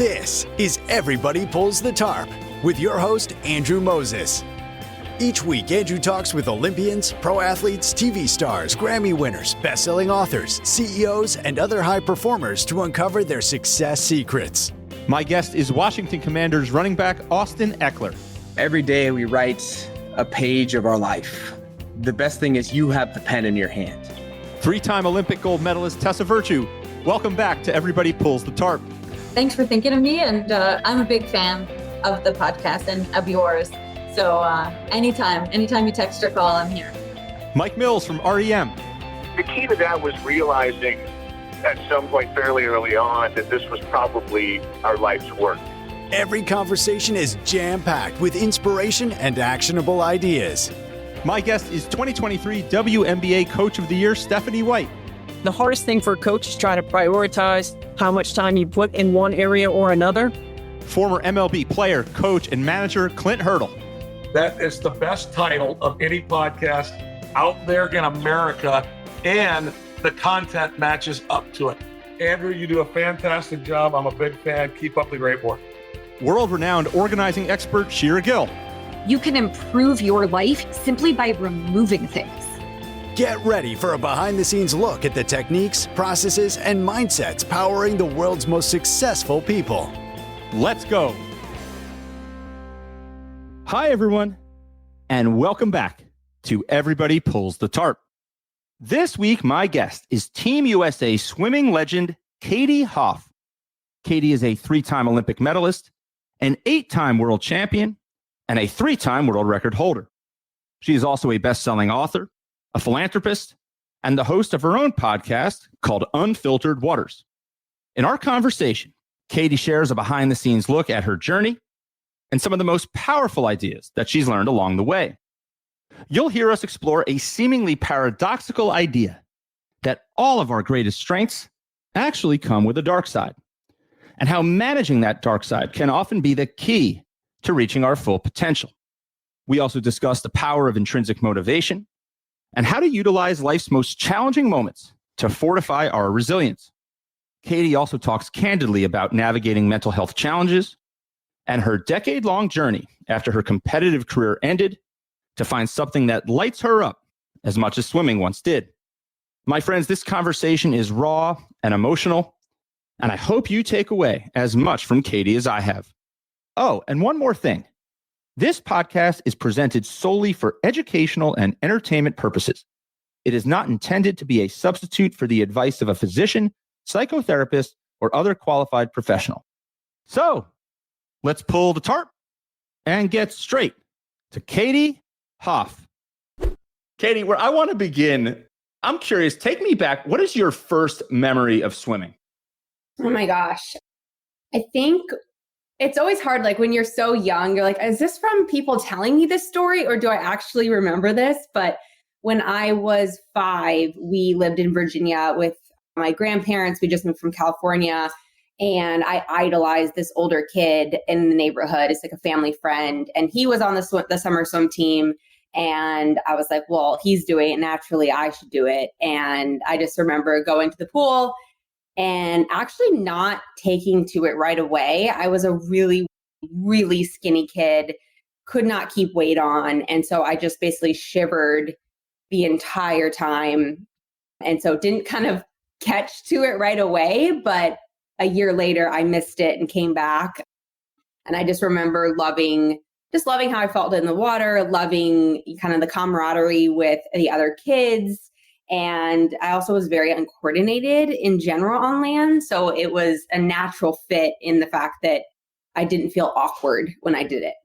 This is Everybody Pulls the Tarp with your host, Andrew Moses. Each week, Andrew talks with Olympians, pro athletes, TV stars, Grammy winners, best-selling authors, CEOs, and other high performers to uncover their success secrets. My guest is Washington Commanders running back Austin Ekeler. Every day we write a page of our life. The best thing is you have the pen in your hand. Three-time Olympic gold medalist Tessa Virtue. Welcome back to Everybody Pulls the Tarp. Thanks for thinking of me, and I'm a big fan of the podcast and of yours. So anytime you text or call, I'm here. Mike Mills from REM. The key to that was realizing at some point fairly early on that this was probably our life's work. Every conversation is jam-packed with inspiration and actionable ideas. My guest is 2023 WNBA Coach of the Year, Stephanie White. The hardest thing for a coach is try to prioritize how much time you put in one area or another. Former MLB player, coach, and manager Clint Hurdle. That is the best title of any podcast out there in America, and the content matches up to it. Andrew, you do a fantastic job. I'm a big fan. Keep up the great work. World-renowned organizing expert Shira Gill. You can improve your life simply by removing things. Get ready for a behind-the-scenes look at the techniques, processes, and mindsets powering the world's most successful people. Let's go. Hi, everyone, and welcome back to Everybody Pulls the Tarp. This week, my guest is Team USA swimming legend Katie Hoff. Katie is a 3-time Olympic medalist, an 8-time world champion, and a 3-time world record holder. She is also a best-selling author, a philanthropist, and the host of her own podcast called Unfiltered Waters. In our conversation, Katie shares a behind-the-scenes look at her journey and some of the most powerful ideas that she's learned along the way. You'll hear us explore a seemingly paradoxical idea that all of our greatest strengths actually come with a dark side, and how managing that dark side can often be the key to reaching our full potential. We also discuss the power of intrinsic motivation and how to utilize life's most challenging moments to fortify our resilience. Katie also talks candidly about navigating mental health challenges and her decade-long journey after her competitive career ended to find something that lights her up as much as swimming once did. My friends, this conversation is raw and emotional, and I hope you take away as much from Katie as I have. Oh, and one more thing. This podcast is presented solely for educational and entertainment purposes. It is not intended to be a substitute for the advice of a physician, psychotherapist, or other qualified professional. So, let's pull the tarp and get straight to Katie Hoff. Katie, where I want to begin, I'm curious, take me back. What is your first memory of swimming? Oh my gosh. I think it's always hard. Like when you're so young, you're like, is this from people telling me this story or do I actually remember this? But when I was 5, we lived in Virginia with my grandparents. We just moved from California, and I idolized this older kid in the neighborhood. It's like a family friend, and he was on the summer swim team. And I was like, well, he's doing it. Naturally, I should do it. And I just remember going to the pool and actually not taking to it right away. I was a really, really skinny kid, could not keep weight on. And so I just basically shivered the entire time. And so didn't kind of catch to it right away. But a year later, I missed it and came back. And I just remember loving how I felt in the water, loving kind of the camaraderie with the other kids. And I also was very uncoordinated in general on land. So it was a natural fit in the fact that I didn't feel awkward when I did it.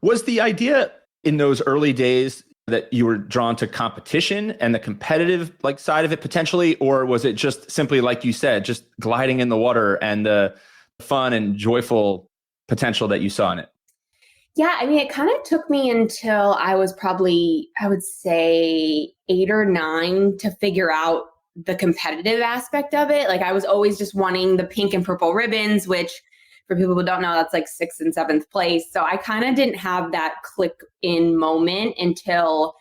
Was the idea in those early days that you were drawn to competition and the competitive side of it potentially, or was it just simply, like you said, just gliding in the water and the fun and joyful potential that you saw in it? Yeah, I mean, it kind of took me until I was probably, I would say 8 or 9 to figure out the competitive aspect of it. Like I was always just wanting the pink and purple ribbons, which for people who don't know, that's like 6th and 7th place. So I kind of didn't have that click in moment until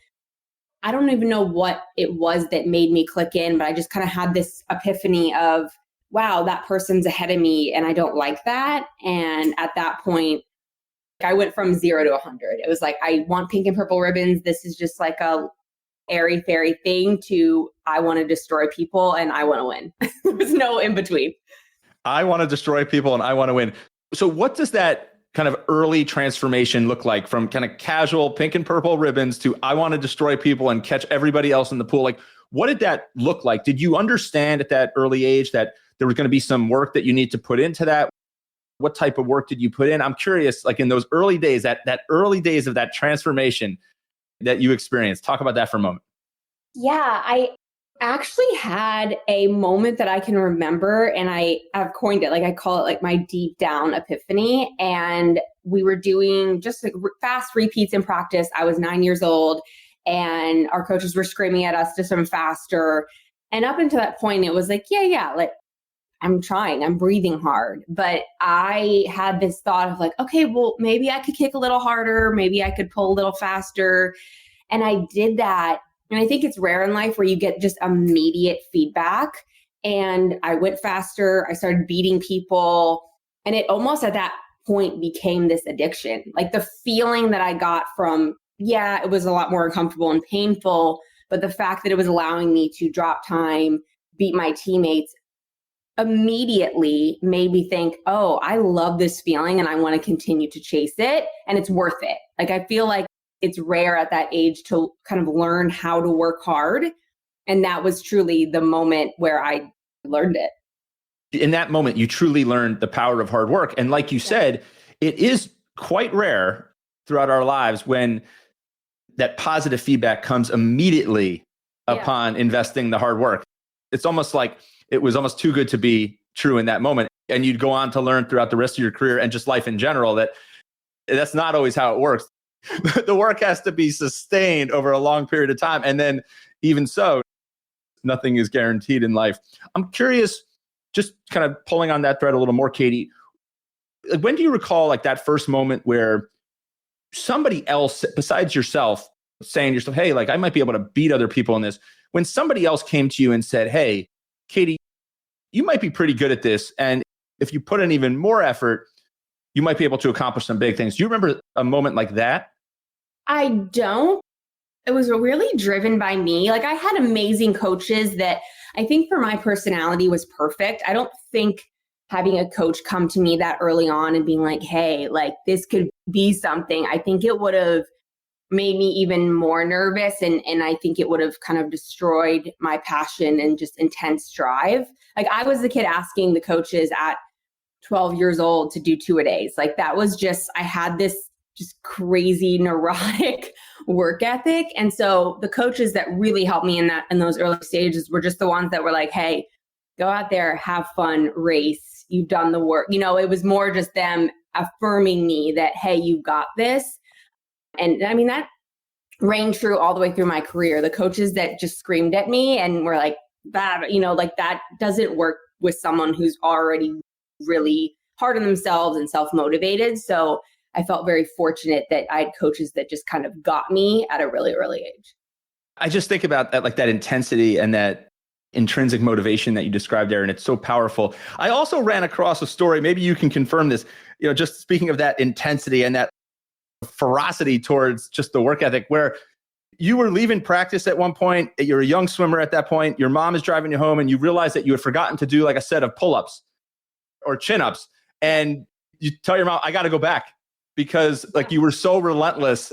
I don't even know what it was that made me click in, but I just kind of had this epiphany of wow, that person's ahead of me and I don't like that. And at that point, I went from 0 to 100. It was like, I want pink and purple ribbons. This is just like a airy fairy thing to I want to destroy people and I want to win. There was no in between. I want to destroy people and I want to win. So what does that kind of early transformation look like from kind of casual pink and purple ribbons to I want to destroy people and catch everybody else in the pool? Like, what did that look like? Did you understand at that early age that there was going to be some work that you need to put into that? What type of work did you put in? I'm curious, like in those early days, that early days of that transformation that you experienced. Talk about that for a moment. Yeah, I actually had a moment that I can remember, and I've coined it, like I call it like my deep down epiphany. And we were doing just like fast repeats in practice. I was 9 years old and our coaches were screaming at us to swim faster. And up until that point, it was like, yeah, like I'm trying, I'm breathing hard. But I had this thought of like, okay, well, maybe I could kick a little harder. Maybe I could pull a little faster. And I did that. And I think it's rare in life where you get just immediate feedback. And I went faster. I started beating people. And it almost at that point became this addiction. Like the feeling that I got from, it was a lot more uncomfortable and painful. But the fact that it was allowing me to drop time, beat my teammates, immediately made me think, oh, I love this feeling and I want to continue to chase it. And it's worth it. Like, I feel like it's rare at that age to kind of learn how to work hard. And that was truly the moment where I learned it. In that moment, you truly learned the power of hard work. And like you said, it is quite rare throughout our lives when that positive feedback comes immediately upon investing the hard work. It's almost like it was almost too good to be true in that moment. And you'd go on to learn throughout the rest of your career and just life in general that that's not always how it works. The work has to be sustained over a long period of time. And then even so, nothing is guaranteed in life. I'm curious, just kind of pulling on that thread a little more, Katie, when do you recall like that first moment where somebody else besides yourself saying to yourself, hey, like I might be able to beat other people in this, when somebody else came to you and said, hey, Katie, you might be pretty good at this. And if you put in even more effort, you might be able to accomplish some big things. Do you remember a moment like that? I don't. It was really driven by me. Like I had amazing coaches that I think for my personality was perfect. I don't think having a coach come to me that early on and being like, hey, like this could be something, I think it would have made me even more nervous. And I think it would have kind of destroyed my passion and just intense drive. Like I was the kid asking the coaches at 12 years old to do 2-a-days. Like that was just, I had this just crazy neurotic work ethic. And so the coaches that really helped me in those early stages were just the ones that were like, hey, go out there, have fun, race, you've done the work. You know, it was more just them affirming me that, hey, you've got this. And I mean, that rang true all the way through my career. The coaches that just screamed at me and were like, that, you know, like that doesn't work with someone who's already really hard on themselves and self-motivated. So I felt very fortunate that I had coaches that just kind of got me at a really early age. I just think about that, like that intensity and that intrinsic motivation that you described there. And it's so powerful. I also ran across a story, maybe you can confirm this, you know, just speaking of that intensity and that ferocity towards just the work ethic, where you were leaving practice at one point, you're a young swimmer at that point, your mom is driving you home and you realize that you had forgotten to do like a set of pull-ups or chin-ups. And you tell your mom, I got to go back. Because like you were so relentless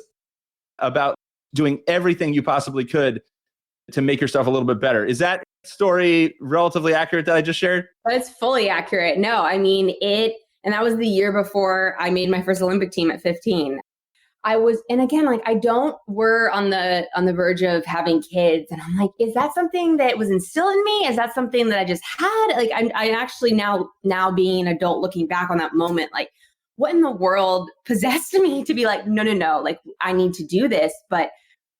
about doing everything you possibly could to make yourself a little bit better. Is that story relatively accurate that I just shared? It's fully accurate. No, I mean and that was the year before I made my first Olympic team at 15. And again, like we're on the verge of having kids. And I'm like, is that something that was instilled in me? Is that something that I just had? Like I actually now being an adult looking back on that moment, like, what in the world possessed me to be like, no, like I need to do this. But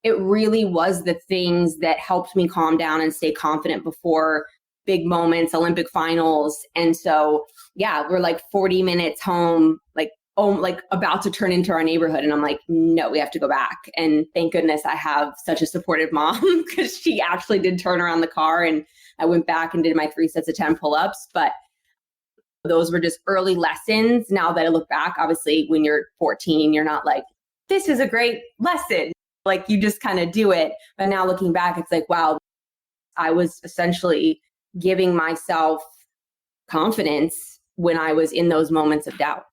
it really was the things that helped me calm down and stay confident before big moments, Olympic finals. And so, yeah, we're like 40 minutes home, like like about to turn into our neighborhood. And I'm like, no, we have to go back. And thank goodness I have such a supportive mom because she actually did turn around the car, and I went back and did my 3 sets of 10 pull-ups. But those were just early lessons. Now that I look back, obviously when you're 14, you're not like, this is a great lesson. Like you just kind of do it. But now looking back, it's like, wow, I was essentially giving myself confidence when I was in those moments of doubt.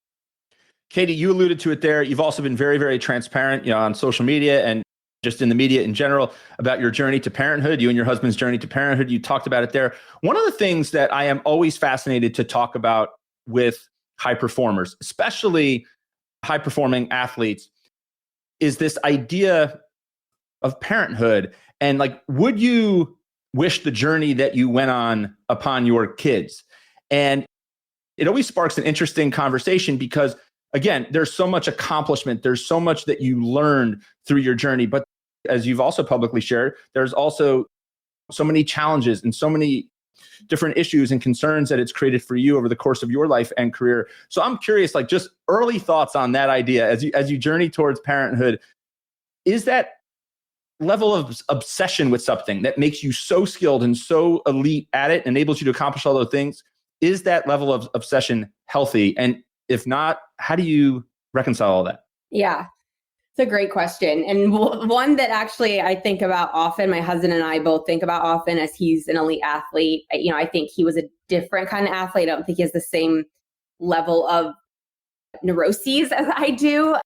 Katie, you alluded to it there. You've also been very, very transparent, on social media and just in the media in general about your journey to parenthood, you and your husband's journey to parenthood. You talked about it there. One of the things that I am always fascinated to talk about with high performers, especially high performing athletes, is this idea of parenthood. And like, would you wish the journey that you went on upon your kids? And it always sparks an interesting conversation because, again, there's so much accomplishment. There's so much that you learned through your journey. But as you've also publicly shared, there's also so many challenges and so many different issues and concerns that it's created for you over the course of your life and career. So I'm curious, like just early thoughts on that idea as you journey towards parenthood. Is that level of obsession with something that makes you so skilled and so elite at it, enables you to accomplish all those things? Is that level of obsession healthy? And if not, how do you reconcile all that? Yeah, it's a great question. And one that actually I think about often, my husband and I both think about often, as he's an elite athlete. I think he was a different kind of athlete. I don't think he has the same level of neuroses as I do.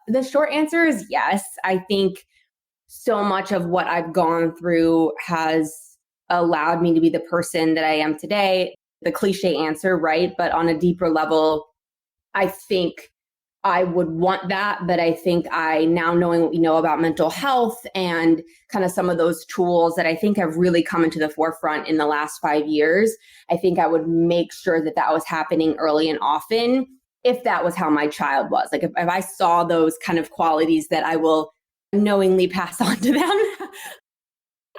The short answer is yes. I think so much of what I've gone through has allowed me to be the person that I am today. The cliche answer, right? But on a deeper level, I think I would want that. But I think now knowing what we know about mental health and kind of some of those tools that I think have really come into the forefront in the last 5 years, I think I would make sure that was happening early and often if that was how my child was. Like if I saw those kind of qualities that I will knowingly pass on to them,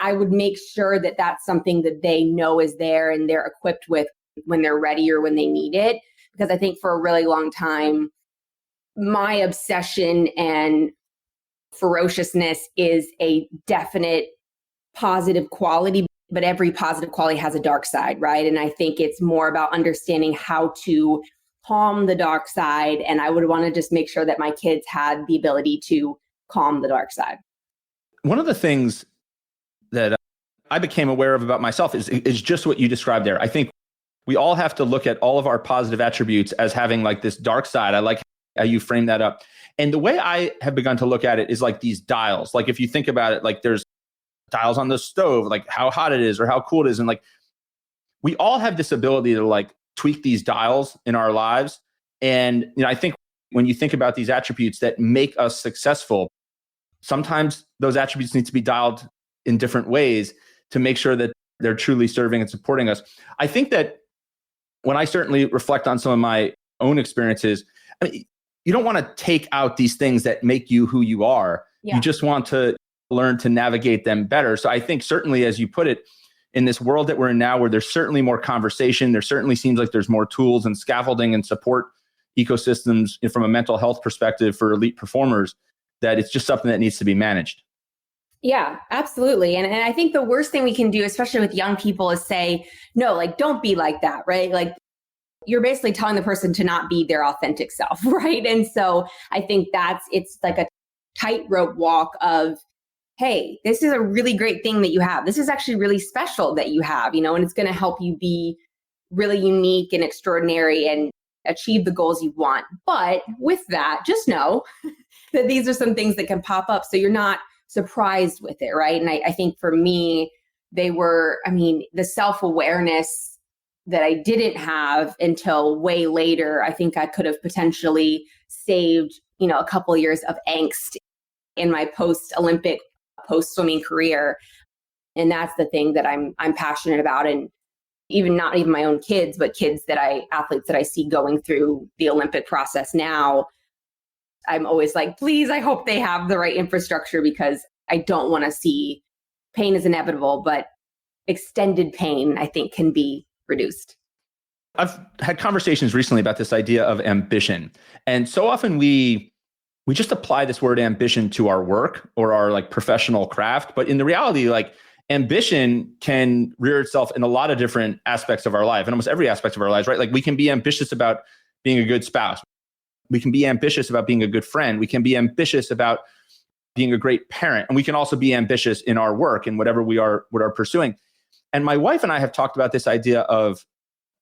I would make sure that that's something that they know is there and they're equipped with when they're ready or when they need it. Because I think for a really long time, my obsession and ferociousness is a definite positive quality, but every positive quality has a dark side, right? And I think it's more about understanding how to calm the dark side. And I would want to just make sure that my kids had the ability to calm the dark side. One of the things that I became aware of about myself is just what you described there. I think we all have to look at all of our positive attributes as having like this dark side. I like how you frame that up. And the way I have begun to look at it is like these dials. Like if you think about it, like there's dials on the stove, like how hot it is or how cool it is. And like we all have this ability to like tweak these dials in our lives. And I think when you think about these attributes that make us successful, sometimes those attributes need to be dialed in different ways to make sure that they're truly serving and supporting us. I think that when I certainly reflect on some of my own experiences, I mean, you don't want to take out these things that make you who you are. Yeah. You just want to learn to navigate them better. So I think certainly, as you put it, in this world that we're in now, where there's certainly more conversation, there certainly seems like there's more tools and scaffolding and support ecosystems from a mental health perspective for elite performers, that it's just something that needs to be managed. Yeah, absolutely. And I think the worst thing we can do, especially with young people, is say, no, like, don't be like that, right? Like, you're basically telling the person to not be their authentic self, right? And so I think it's like a tightrope walk of, hey, this is a really great thing that you have. This is actually really special that you have, and it's going to help you be really unique and extraordinary and achieve the goals you want. But with that, just know that these are some things that can pop up. So you're not surprised with it, right? And I think for me, the self-awareness that I didn't have until way later, I think I could have potentially saved, a couple of years of angst in my post-Olympic, post-swimming career. And that's the thing that I'm passionate about. And not even my own kids, but athletes that I see going through the Olympic process now, I'm always like, please, I hope they have the right infrastructure, because I don't want to see pain is inevitable, but extended pain, I think, can be reduced. I've had conversations recently about this idea of ambition. And so often we just apply this word ambition to our work or our like professional craft. But in the reality, like ambition can rear itself in a lot of different aspects of our life, and almost every aspect of our lives, right? Like we can be ambitious about being a good spouse. We can be ambitious about being a good friend. We can be ambitious about being a great parent. And we can also be ambitious in our work and whatever we are pursuing. And my wife and I have talked about this idea of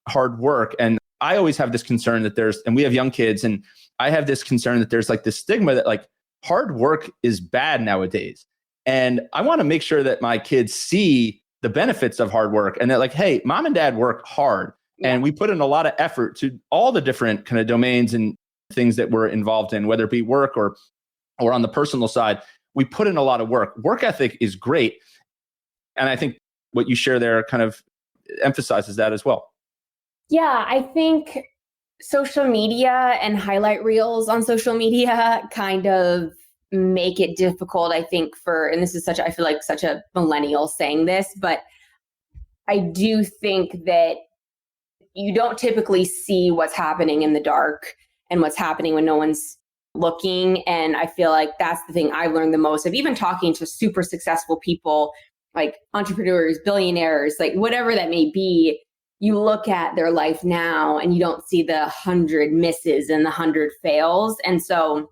hard work. And I always have this concern that and we have young kids, and I have this concern that there's like this stigma that like hard work is bad nowadays. And I want to make sure that my kids see the benefits of hard work and that like, hey, mom and dad work hard and we put in a lot of effort to all the different kind of domains and things that we're involved in, whether it be work or on the personal side. We put in a lot of work. Work ethic is great. And I think what you share there kind of emphasizes that as well. Yeah, I think social media and highlight reels on social media kind of make it difficult, I think, and this is I feel like such a millennial saying this, but I do think that you don't typically see what's happening in the dark and what's happening when no one's looking. And I feel like that's the thing I've learned the most of, even talking to super successful people, like entrepreneurs, billionaires, like whatever that may be. You look at their life now and you don't see the 100 misses and the 100 fails. And so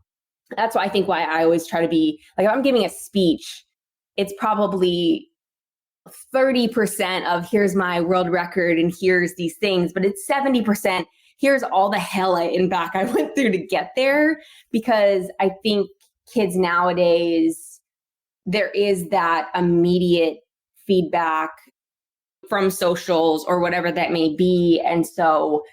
that's why I always try to be like, if I'm giving a speech, it's probably 30% of here's my world record and here's these things, but it's 70%. Here's all the hell I went through to get there. Because I think kids nowadays, there is that immediate feedback from socials or whatever that may be. And so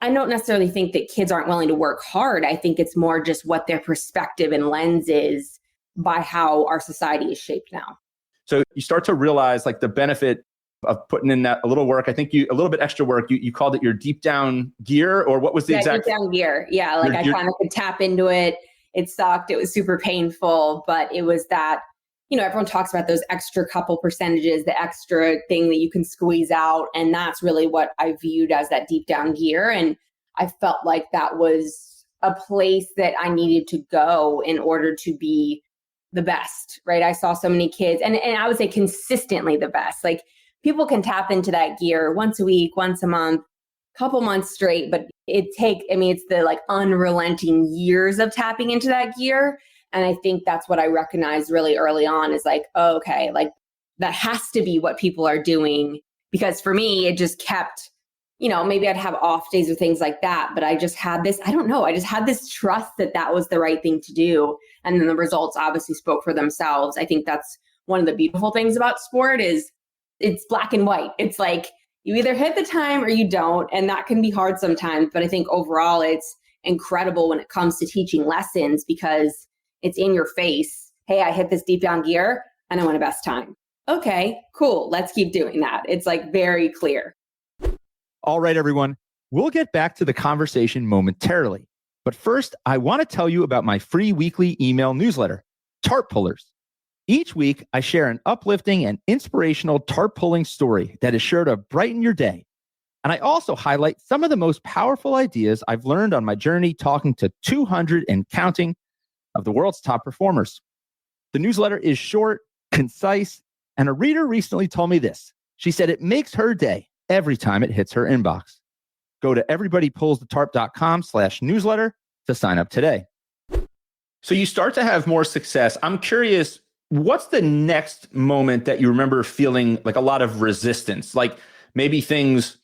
I don't necessarily think that kids aren't willing to work hard. I think it's more just what their perspective and lens is by how our society is shaped now. So you start to realize like the benefit of putting in that a little work. I think a little bit extra work. You called it your deep down gear, or what was the exact? Deep down gear. Yeah, like I kind of could tap into it. It sucked. It was super painful, but it was that, everyone talks about those extra couple percentages, the extra thing that you can squeeze out. And that's really what I viewed as that deep down gear. And I felt like that was a place that I needed to go in order to be the best, right? I saw so many kids and I would say consistently the best. Like people can tap into that gear once a week, once a month, couple months straight, but it's the like unrelenting years of tapping into that gear. And I think that's what I recognized really early on is like, oh, okay, like that has to be what people are doing. Because for me, it just kept, maybe I'd have off days or things like that, but I just had this, I just had this trust that that was the right thing to do. And then the results obviously spoke for themselves. I think that's one of the beautiful things about sport is it's black and white. It's like you either hit the time or you don't. And that can be hard sometimes. But I think overall, it's incredible when it comes to teaching lessons because it's in your face. Hey, I hit this deep down gear and I want a best time. Okay, cool. Let's keep doing that. It's like very clear. All right, everyone. We'll get back to the conversation momentarily. But first, I want to tell you about my free weekly email newsletter, Tarp Pullers. Each week, I share an uplifting and inspirational tarp pulling story that is sure to brighten your day. And I also highlight some of the most powerful ideas I've learned on my journey talking to 200 and counting of the world's top performers. The newsletter is short, concise, and a reader recently told me this. She said it makes her day every time it hits her inbox. Go to everybodypullsthetarp.com/newsletter to sign up today. So you start to have more success. I'm curious, what's the next moment that you remember feeling like a lot of resistance? Like maybe things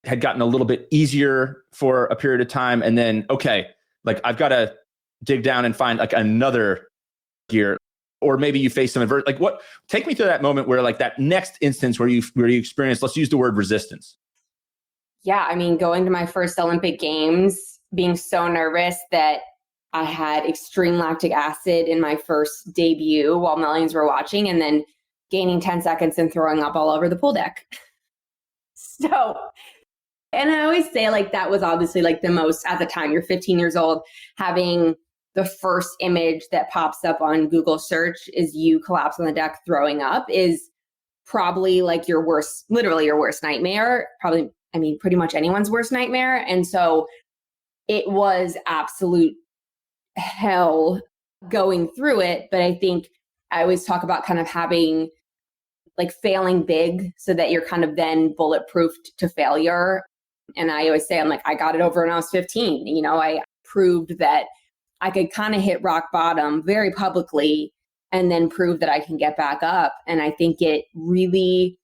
had gotten a little bit easier for a period of time and then, okay, like I've got to dig down and find like another gear, or maybe you face some adversity. Like what, take me through that moment where like that next instance where you experience, let's use the word resistance. Yeah. I mean, going to my first Olympic Games, being so nervous that I had extreme lactic acid in my first debut while millions were watching, and then gaining 10 seconds and throwing up all over the pool deck. So, and I always say like, that was obviously like the most at the time, you're 15 years old, having the first image that pops up on Google search is you collapse on the deck throwing up is probably like literally your worst nightmare, probably pretty much anyone's worst nightmare. And so it was absolute hell going through it. But I think I always talk about kind of having like failing big so that you're kind of then bulletproof to failure. And I always say, I'm like, I got it over when I was 15. You know, I proved that I could kind of hit rock bottom very publicly and then prove that I can get back up. And I think it really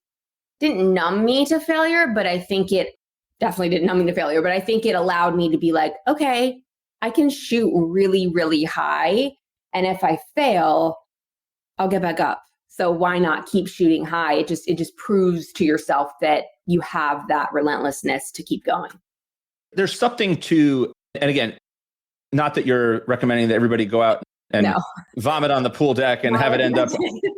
didn't numb me to failure, but I think it definitely didn't numb me to failure. But I think it allowed me to be like, okay, I can shoot really, really high. And if I fail, I'll get back up. So why not keep shooting high? It just proves to yourself that you have that relentlessness to keep going. There's something to, and again, not that you're recommending that everybody go out and vomit on the pool deck and have it end up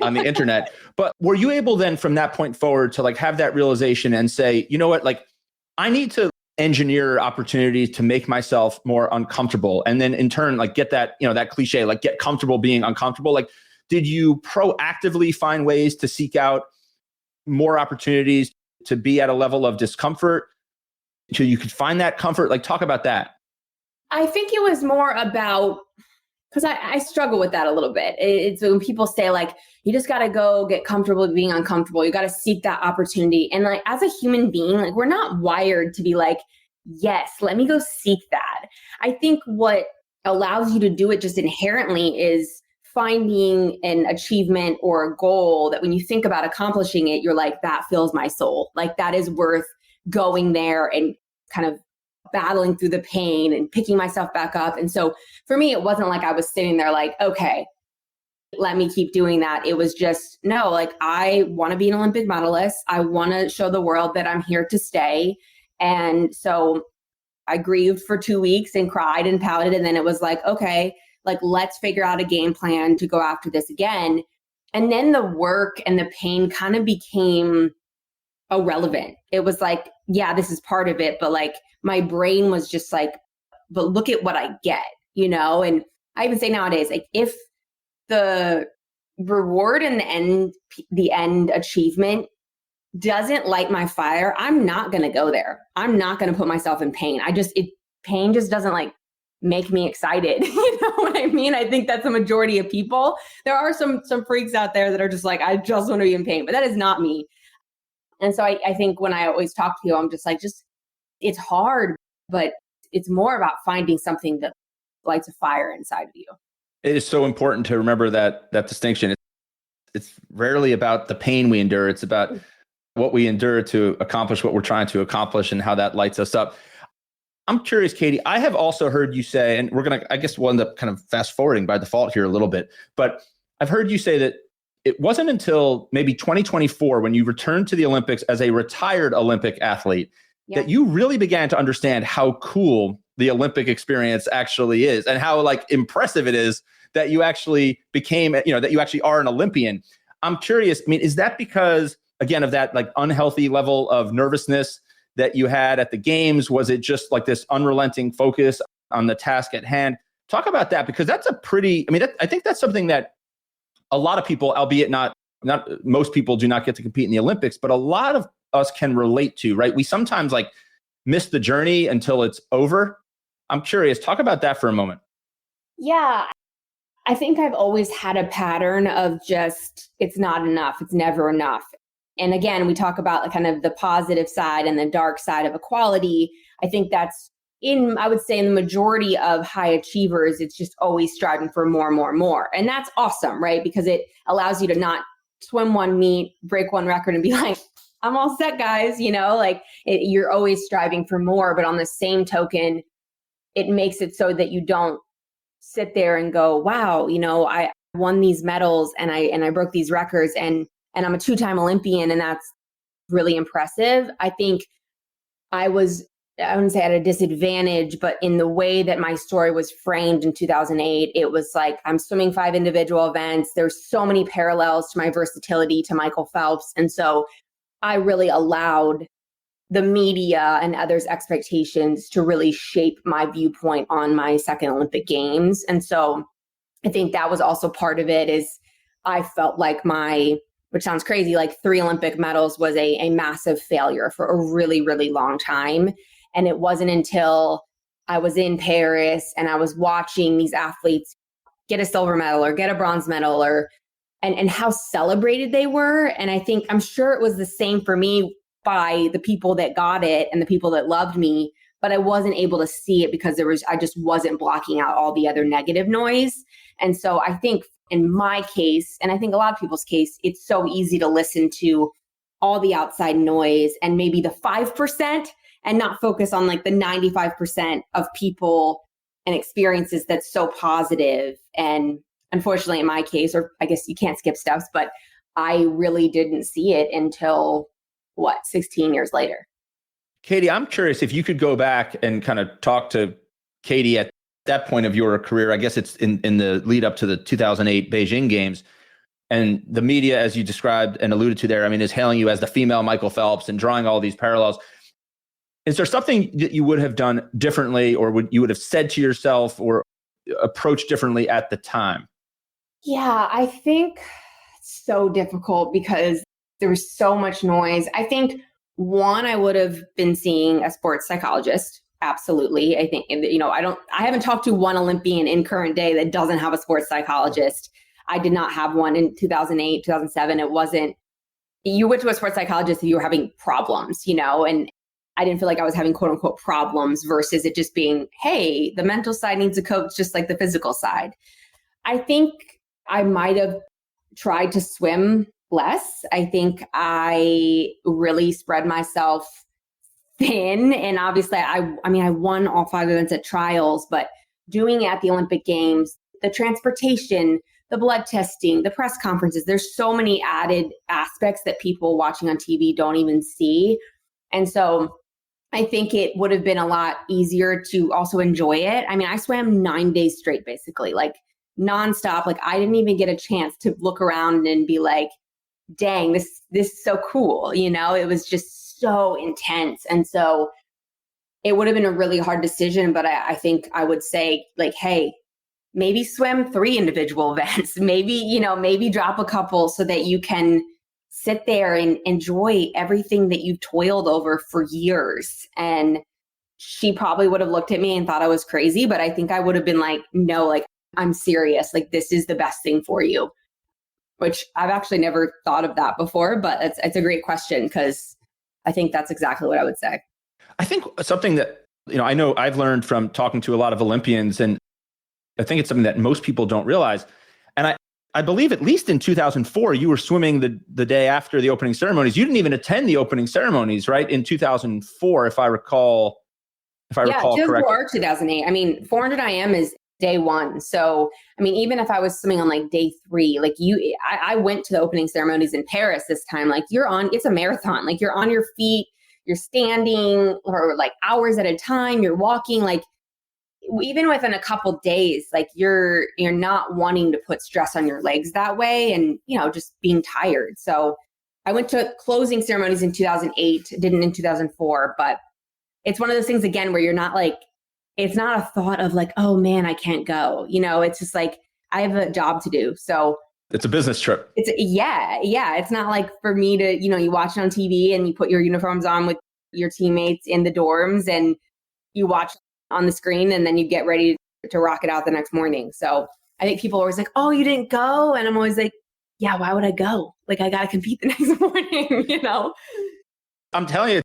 on the internet. But were you able then from that point forward to like have that realization and say, you know what, like I need to engineer opportunities to make myself more uncomfortable. And then in turn, like get that, you know, that cliche, like get comfortable being uncomfortable. Like, did you proactively find ways to seek out more opportunities to be at a level of discomfort so you could find that comfort? Like talk about that. I think it was more about, because I struggle with that a little bit. It's when people say like, you just got to go get comfortable with being uncomfortable. You got to seek that opportunity. And like, as a human being, like we're not wired to be like, yes, let me go seek that. I think what allows you to do it just inherently is finding an achievement or a goal that when you think about accomplishing it, you're like, that fills my soul. Like that is worth going there and kind of battling through the pain and picking myself back up. And so for me, it wasn't like I was sitting there like, okay, let me keep doing that. It was just, no, like I want to be an Olympic medalist. I want to show the world that I'm here to stay. And so I grieved for 2 weeks and cried and pouted. And then it was like, okay, like, let's figure out a game plan to go after this again. And then the work and the pain kind of became irrelevant. It was like, yeah, this is part of it. But like, my brain was just like, but look at what I get, you know? And I even say nowadays, like, if the reward and the end achievement doesn't light my fire, I'm not going to go there. I'm not going to put myself in pain. Pain just doesn't like make me excited. You know what I mean? I think that's the majority of people. There are some freaks out there that are just like, I just want to be in pain, but that is not me. And so I think when I always talk to you, I'm just like, it's hard, but it's more about finding something that lights a fire inside of you. It is so important to remember that distinction. It's rarely about the pain we endure. It's about what we endure to accomplish what we're trying to accomplish and how that lights us up. I'm curious, Katie, I have also heard you say, and we'll end up kind of fast forwarding by default here a little bit, but I've heard you say that it wasn't until maybe 2024 when you returned to the Olympics as a retired Olympic athlete that you really began to understand how cool the Olympic experience actually is and how like impressive it is that you actually became, that you actually are an Olympian. I'm curious, is that because, again, of that like unhealthy level of nervousness that you had at the games? Was it just like this unrelenting focus on the task at hand? Talk about that, because that's a pretty, I think that's something that a lot of people, albeit not most people do not get to compete in the Olympics, but a lot of us can relate to, right? We sometimes like miss the journey until it's over. I'm curious, talk about that for a moment. Yeah, I think I've always had a pattern of just, it's not enough. It's never enough. And again, we talk about like kind of the positive side and the dark side of equality. I think that's I would say in the majority of high achievers, it's just always striving for more, more, more. And that's awesome, right? Because it allows you to not swim one meet, break one record and be like, I'm all set, guys. You're always striving for more. But on the same token, it makes it so that you don't sit there and go, wow, I won these medals and I broke these records and I'm a 2-time Olympian, and that's really impressive. I think I wouldn't say at a disadvantage, but in the way that my story was framed in 2008, it was like, I'm swimming 5 individual events. There's so many parallels to my versatility to Michael Phelps. And so I really allowed the media and others' expectations to really shape my viewpoint on my second Olympic Games. And so I think that was also part of it, is I felt like my which sounds crazy, like 3 Olympic medals was a massive failure for a really, really long time. And it wasn't until I was in Paris and I was watching these athletes get a silver medal or get a bronze medal and how celebrated they were. And I'm sure it was the same for me by the people that got it and the people that loved me, but I wasn't able to see it because I just wasn't blocking out all the other negative noise. And so I think in my case, and I think a lot of people's case, it's so easy to listen to all the outside noise and maybe the 5% and not focus on like the 95% of people and experiences that's so positive. And unfortunately, in my case, or I guess you can't skip steps, but I really didn't see it until 16 years later. Katie, I'm curious if you could go back and kind of talk to Katie at that point of your career. I guess it's in the lead up to the 2008 Beijing Games. And the media, as you described and alluded to there, I mean, is hailing you as the female Michael Phelps and drawing all these parallels. Is there something that you would have done differently or you would have said to yourself or approached differently at the time? Yeah, I think it's so difficult because there was so much noise. I think one, I would have been seeing a sports psychologist. Absolutely. I think, I haven't talked to one Olympian in current day that doesn't have a sports psychologist. I did not have one in 2008, 2007. It wasn't, you went to a sports psychologist if you were having problems, and I didn't feel like I was having quote unquote problems versus it just being, hey, the mental side needs a coach just like the physical side. I think I might have tried to swim less. I think I really spread myself thin. And obviously I won all 5 events at trials, but doing it at the Olympic Games, the transportation, the blood testing, the press conferences, there's so many added aspects that people watching on TV don't even see. And so I think it would have been a lot easier to also enjoy it. I mean, I swam 9 days straight, basically, like nonstop. Like I didn't even get a chance to look around and be like, dang, this is so cool. It was just so intense. And so it would have been a really hard decision, but I think I would say like, hey, maybe swim 3 individual events, maybe drop a couple so that you can sit there and enjoy everything that you've toiled over for years. And she probably would have looked at me and thought I was crazy, but I think I would have been like, no, like I'm serious. Like this is the best thing for you, which I've actually never thought of that before, but it's a great question because I think that's exactly what I would say. I think something that, I know I've learned from talking to a lot of Olympians, and I think it's something that most people don't realize. And I believe at least in 2004, you were swimming the day after the opening ceremonies. You didn't even attend the opening ceremonies, right? In 2004, if I recall correctly. 2008. I mean, 400 IM is day 1. So, I mean, even if I was swimming on like day 3, like I went to the opening ceremonies in Paris this time, like it's a marathon, like you're on your feet, you're standing or like hours at a time, you're walking, like even within a couple days, like you're not wanting to put stress on your legs that way and, just being tired. So I went to closing ceremonies in 2008, didn't in 2004, but it's one of those things again, where you're not like, it's not a thought of like, oh man, I can't go. It's just like, I have a job to do. So it's a business trip. Yeah. It's not like for me to, you watch it on TV and you put your uniforms on with your teammates in the dorms and you watch on the screen and then you get ready to rock it out the next morning. So I think people are always like, oh, you didn't go. And I'm always like, yeah, why would I go? Like, I got to compete the next morning, I'm telling you,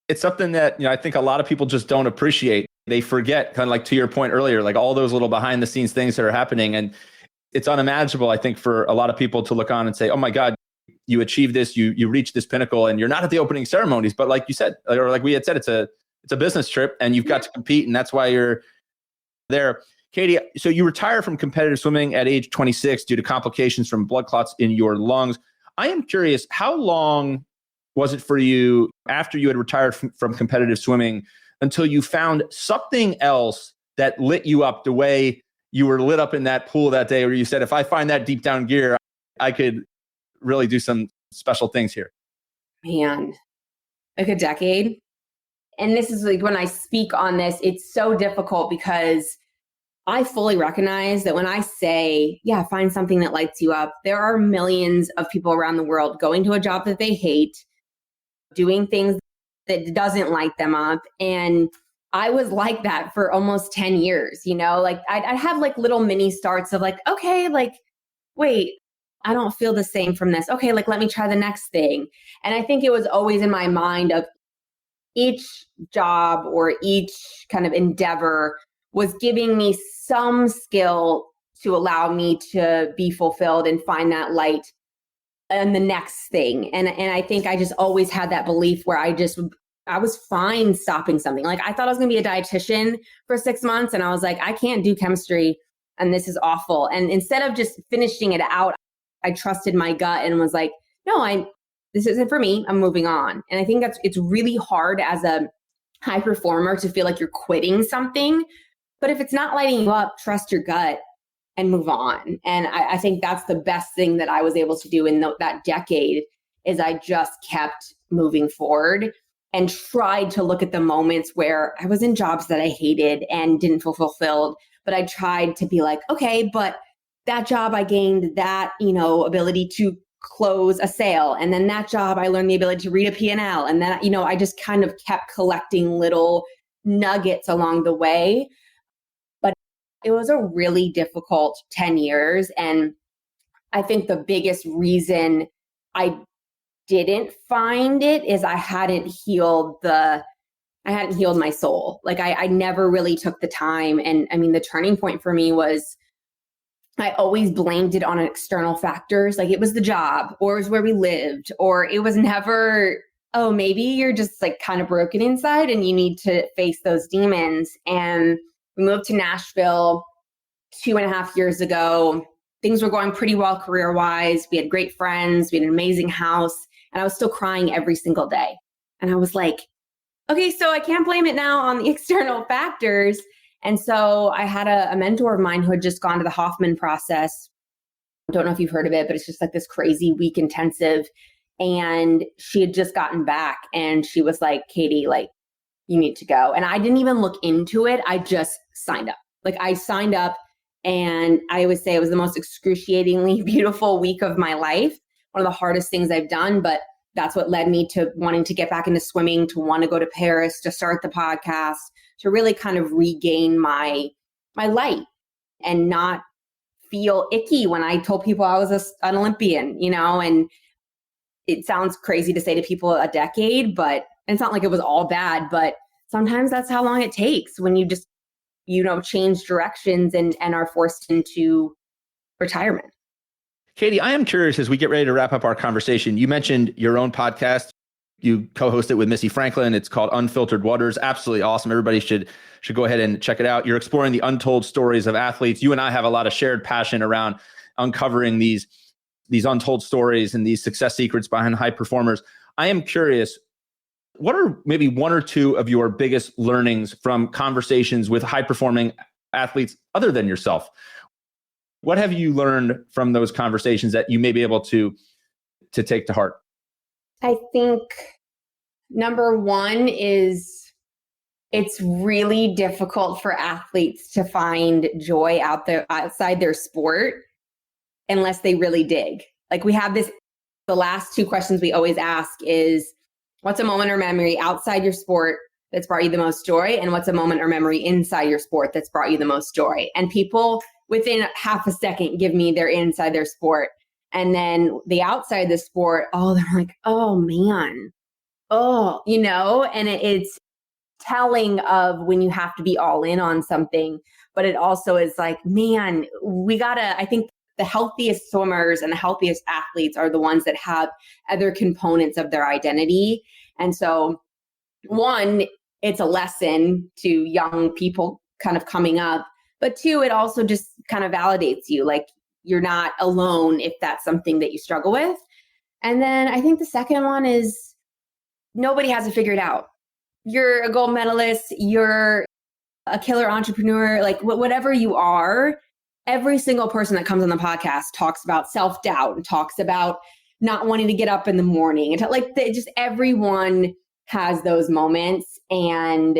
it's something that, I think a lot of people just don't appreciate. They forget, kind of like to your point earlier, like all those little behind the scenes things that are happening. And it's unimaginable, I think, for a lot of people to look on and say, oh my God, you achieved this, you reached this pinnacle and you're not at the opening ceremonies. But like you said, or like we had said, it's a business trip and you've got to compete and that's why you're there. Katie, so you retired from competitive swimming at age 26 due to complications from blood clots in your lungs. I am curious, how long was it for you after you had retired from competitive swimming until you found something else that lit you up the way you were lit up in that pool that day, where you said, if I find that deep down gear, I could really do some special things here? Man, like a decade. And this is like when I speak on this, it's so difficult because I fully recognize that when I say, yeah, find something that lights you up, there are millions of people around the world going to a job that they hate, doing things that doesn't light them up. And I was like that for almost 10 years, like I'd have like little mini starts of like, okay, like, wait, I don't feel the same from this. Okay, like, let me try the next thing. And I think it was always in my mind of each job or each kind of endeavor was giving me some skill to allow me to be fulfilled and find that light in the next thing. And I think I just always had that belief where I was fine stopping something. Like I thought I was going to be a dietitian for 6 months and I was like, I can't do chemistry and this is awful. And instead of just finishing it out, I trusted my gut and was like, no, this isn't for me. I'm moving on. And I think it's really hard as a high performer to feel like you're quitting something. But if it's not lighting you up, trust your gut and move on. And I think that's the best thing that I was able to do in that decade is I just kept moving forward and tried to look at the moments where I was in jobs that I hated and didn't feel fulfilled. But I tried to be like, okay, but that job I gained that, ability to close a sale. And then that job, I learned the ability to read a P&L. And then, I just kind of kept collecting little nuggets along the way. But it was a really difficult 10 years. And I think the biggest reason I didn't find it is I hadn't healed my soul. Like I never really took the time. And I mean, the turning point for me was I always blamed it on external factors. Like it was the job or it was where we lived, or it was never, oh, maybe you're just like kind of broken inside and you need to face those demons. And we moved to Nashville 2.5 years ago. Things were going pretty well career-wise. We had great friends. We had an amazing house. And I was still crying every single day. And I was like, okay, so I can't blame it now on the external factors. And so I had a mentor of mine who had just gone to the Hoffman process. I don't know if you've heard of it, but it's just like this crazy week intensive. And she had just gotten back and she was like, Katie, like, you need to go. And I didn't even look into it. I just signed up. Like I signed up and I always say it was the most excruciatingly beautiful week of my life. One of the hardest things I've done, but that's what led me to wanting to get back into swimming, to want to go to Paris, to start the podcast, to really kind of regain my light and not feel icky when I told people I was an Olympian, and it sounds crazy to say to people a decade, but it's not like it was all bad, but sometimes that's how long it takes when you just, change directions and are forced into retirement. Katie, I am curious as we get ready to wrap up our conversation. You mentioned your own podcast. You co-host it with Missy Franklin. It's called Unfiltered Waters. Absolutely awesome. Everybody should go ahead and check it out. You're exploring the untold stories of athletes. You and I have a lot of shared passion around uncovering these untold stories and these success secrets behind high performers. I am curious, what are maybe one or two of your biggest learnings from conversations with high performing athletes other than yourself? What have you learned from those conversations that you may be able to take to heart? I think number one is it's really difficult for athletes to find joy outside their sport unless they really dig. Like we have the last two questions we always ask is, what's a moment or memory outside your sport that's brought you the most joy? And what's a moment or memory inside your sport that's brought you the most joy? And people within half a second give me their inside their sport. And then the outside the sport, they're like, oh man, and it's telling of when you have to be all in on something, but it also is like, man, I think the healthiest swimmers and the healthiest athletes are the ones that have other components of their identity. And so one, it's a lesson to young people kind of coming up, but two, it also just kind of validates you. Like you're not alone if that's something that you struggle with. And then I think the second one is nobody has it figured out. You're a gold medalist, you're a killer entrepreneur, like whatever you are, every single person that comes on the podcast talks about self-doubt and talks about not wanting to get up in the morning. And just everyone has those moments. And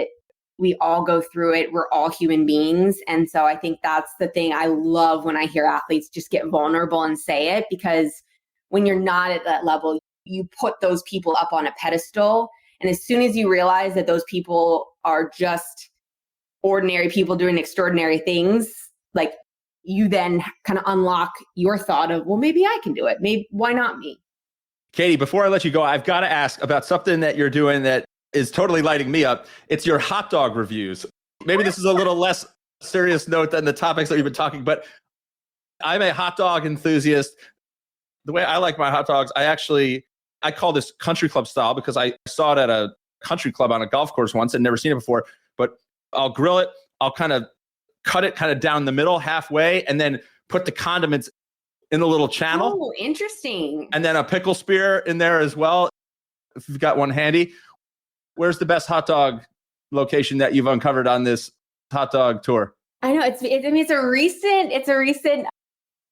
we all go through it. We're all human beings. And so I think that's the thing I love when I hear athletes just get vulnerable and say it, because when you're not at that level, you put those people up on a pedestal. And as soon as you realize that those people are just ordinary people doing extraordinary things, like you then kind of unlock your thought of, well, maybe I can do it. Maybe, why not me? Katie, before I let you go, I've got to ask about something that you're doing that is totally lighting me up. It's your hot dog reviews. Maybe this is a little less serious note than the topics that you've been talking, but I'm a hot dog enthusiast. The way I like my hot dogs, I call this country club style because I saw it at a country club on a golf course once and never seen it before, but I'll grill it. I'll kind of cut it kind of down the middle halfway and then put the condiments in the little channel. Oh, interesting. And then a pickle spear in there as well, if you've got one handy. Where's the best hot dog location that you've uncovered on this hot dog tour? I know it's a recent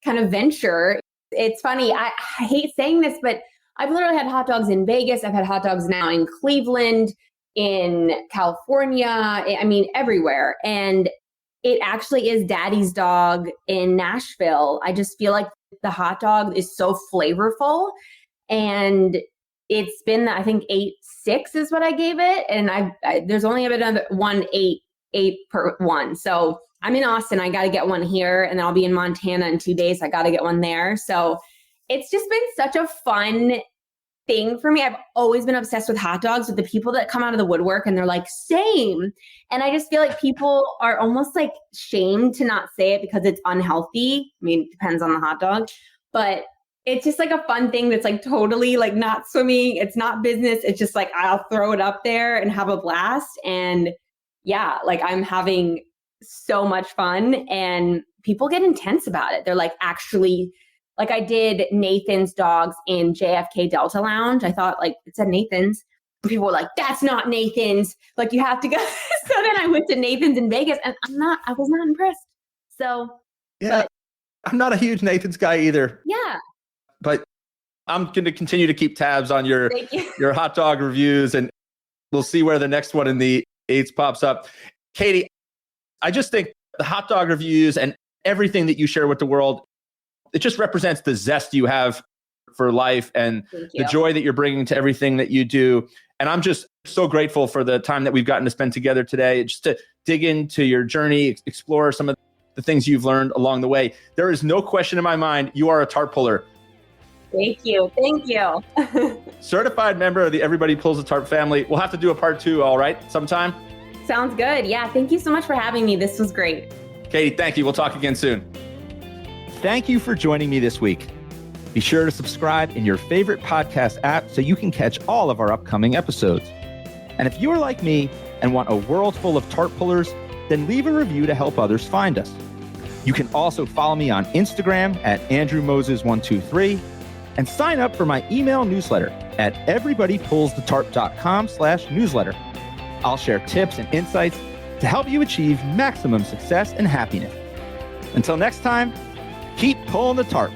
kind of venture. It's funny. I hate saying this, but I've literally had hot dogs in Vegas. I've had hot dogs now in Cleveland, in California. I mean, everywhere. And it actually is Daddy's Dog in Nashville. I just feel like the hot dog is so flavorful. And it's been, I think 8.6 is what I gave it. And there's only been another 1.8 per one. So I'm in Austin. I got to get one here, and then I'll be in Montana in 2 days. I got to get one there. So it's just been such a fun thing for me. I've always been obsessed with hot dogs, with the people that come out of the woodwork and they're like, same. And I just feel like people are almost like shamed to not say it because it's unhealthy. I mean, it depends on the hot dog, but it's just like a fun thing that's like totally like not swimming. It's not business. It's just like, I'll throw it up there and have a blast. And yeah, like I'm having so much fun, and people get intense about it. They're like, actually, like I did Nathan's Dogs in JFK Delta Lounge. I thought like it said Nathan's. And people were like, that's not Nathan's. Like you have to go. So then I went to Nathan's in Vegas, and I was not impressed. So yeah, I'm not a huge Nathan's guy either. Yeah. But I'm going to continue to keep tabs on your hot dog reviews, and we'll see where the next one in the 8s pops up. Katie, I just think the hot dog reviews and everything that you share with the world, it just represents the zest you have for life and the joy that you're bringing to everything that you do. And I'm just so grateful for the time that we've gotten to spend together today, just to dig into your journey, explore some of the things you've learned along the way. There is no question in my mind, you are a tarp puller. Thank you. Thank you. Certified member of the Everybody Pulls the Tarp family. We'll have to do a part 2, all right, sometime? Sounds good. Yeah. Thank you so much for having me. This was great. Katie, thank you. We'll talk again soon. Thank you for joining me this week. Be sure to subscribe in your favorite podcast app so you can catch all of our upcoming episodes. And if you are like me and want a world full of tarp pullers, then leave a review to help others find us. You can also follow me on Instagram at AndrewMoses123 and sign up for my email newsletter at everybodypullsthetarp.com/newsletter. I'll share tips and insights to help you achieve maximum success and happiness. Until next time, keep pulling the tarp.